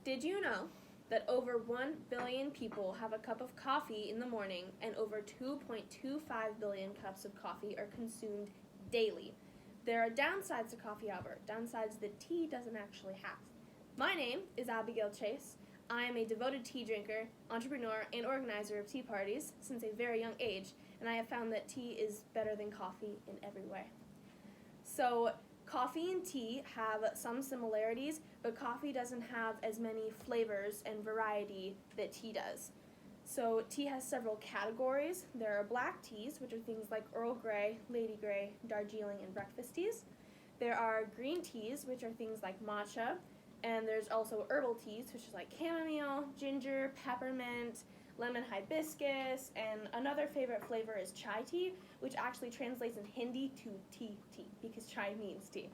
Did you know that over 1 billion people have a cup of coffee in the morning and over 2.25 billion cups of coffee are consumed daily? There are downsides to coffee, however, downsides that tea doesn't actually have. My name is Abigail Chase. I am a devoted tea drinker, entrepreneur, and organizer of tea parties since a very young age, and I have found that tea is better than coffee in every way. So, coffee and tea have some similarities, but coffee doesn't have as many flavors and variety that tea does. So tea has several categories. There are black teas, which are things like Earl Grey, Lady Grey, Darjeeling, and breakfast teas. There are green teas, which are things like matcha, and there's also herbal teas, which is like chamomile, ginger, peppermint, lemon hibiscus, and another favorite flavor is chai tea, which actually translates in Hindi to tea, because chai means tea.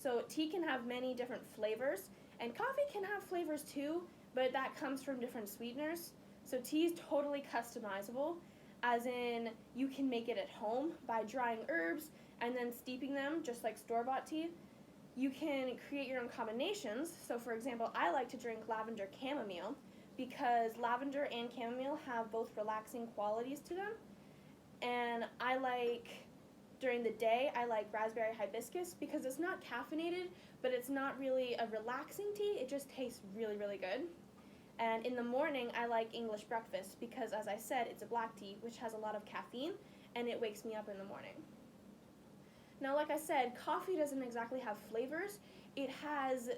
So tea can have many different flavors, and coffee can have flavors too, but that comes from different sweeteners. So tea is totally customizable, as in you can make it at home by drying herbs and then steeping them, just like store-bought tea. You can create your own combinations. So for example, I like to drink lavender chamomile because lavender and chamomile have both relaxing qualities to them. And during the day, I like raspberry hibiscus because it's not caffeinated, but it's not really a relaxing tea. It just tastes really, really good. And in the morning, I like English breakfast because, as I said, it's a black tea, which has a lot of caffeine, and it wakes me up in the morning. Now, like I said, coffee doesn't exactly have flavors. It has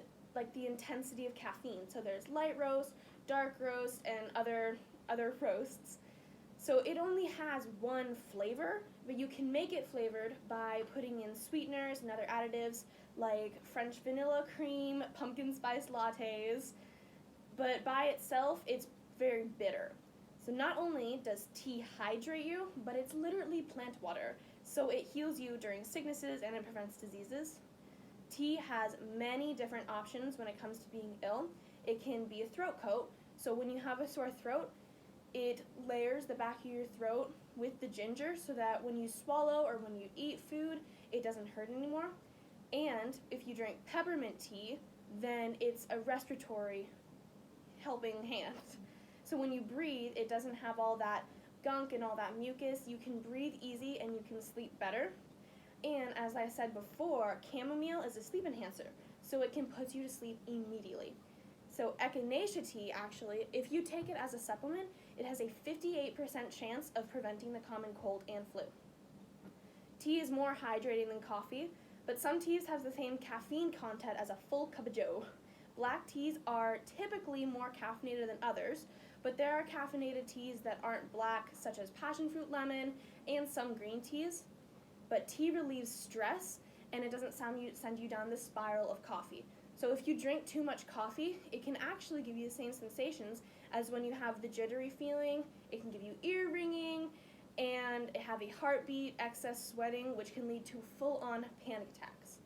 the intensity of caffeine. So there's light roast, dark roast, and other roasts. So it only has one flavor, but you can make it flavored by putting in sweeteners and other additives like French vanilla cream, pumpkin spice lattes. But by itself, it's very bitter. So not only does tea hydrate you, but it's literally plant water. So it heals you during sicknesses and it prevents diseases. Tea has many different options when it comes to being ill. It can be a throat coat. So when you have a sore throat, it layers the back of your throat with the ginger so that when you swallow or when you eat food, it doesn't hurt anymore. And if you drink peppermint tea, then it's a respiratory helping hand. So when you breathe, it doesn't have all that gunk and all that mucus. You can breathe easy and you can sleep better. And as I said before, chamomile is a sleep enhancer, so it can put you to sleep immediately. So echinacea tea, actually, if you take it as a supplement, it has a 58% chance of preventing the common cold and flu. Tea is more hydrating than coffee, but some teas have the same caffeine content as a full cup of joe. Black teas are typically more caffeinated than others, but there are caffeinated teas that aren't black, such as passion fruit lemon and some green teas. But tea relieves stress, and it doesn't send you down the spiral of coffee. So if you drink too much coffee, it can actually give you the same sensations as when you have the jittery feeling. It can give you ear ringing and a heavy heartbeat, excess sweating, which can lead to full-on panic attacks.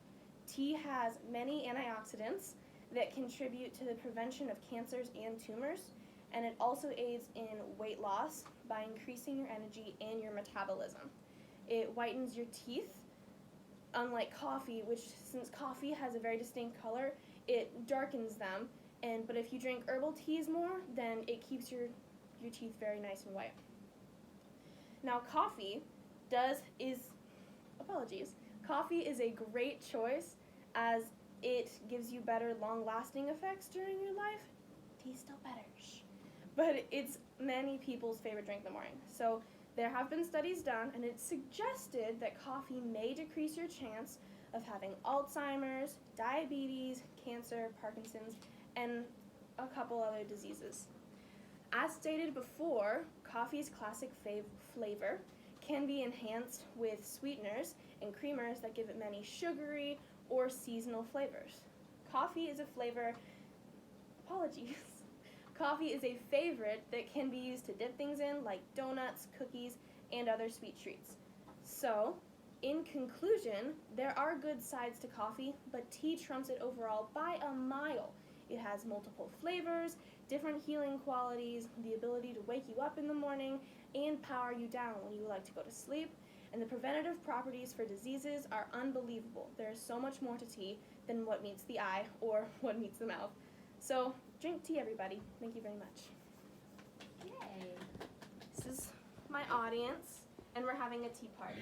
Tea has many antioxidants that contribute to the prevention of cancers and tumors, and it also aids in weight loss by increasing your energy and your metabolism. It whitens your teeth, unlike coffee, which, since coffee has a very distinct color, it darkens them. But if you drink herbal teas more, then it keeps your teeth very nice and white. Now, coffee is a great choice as it gives you better long-lasting effects during your life. Tea's still better, but it's many people's favorite drink in the morning. So there have been studies done, and it's suggested that coffee may decrease your chance of having Alzheimer's, diabetes, cancer, Parkinson's, and a couple other diseases. As stated before, coffee's classic flavor can be enhanced with sweeteners and creamers that give it many sugary or seasonal flavors. Coffee is a favorite that can be used to dip things in, like donuts, cookies, and other sweet treats. So, in conclusion, there are good sides to coffee, but tea trumps it overall by a mile. It has multiple flavors, different healing qualities, the ability to wake you up in the morning, and power you down when you like to go to sleep. And the preventative properties for diseases are unbelievable. There is so much more to tea than what meets the eye or what meets the mouth. So drink tea, everybody. Thank you very much. Yay. This is my audience, and we're having a tea party.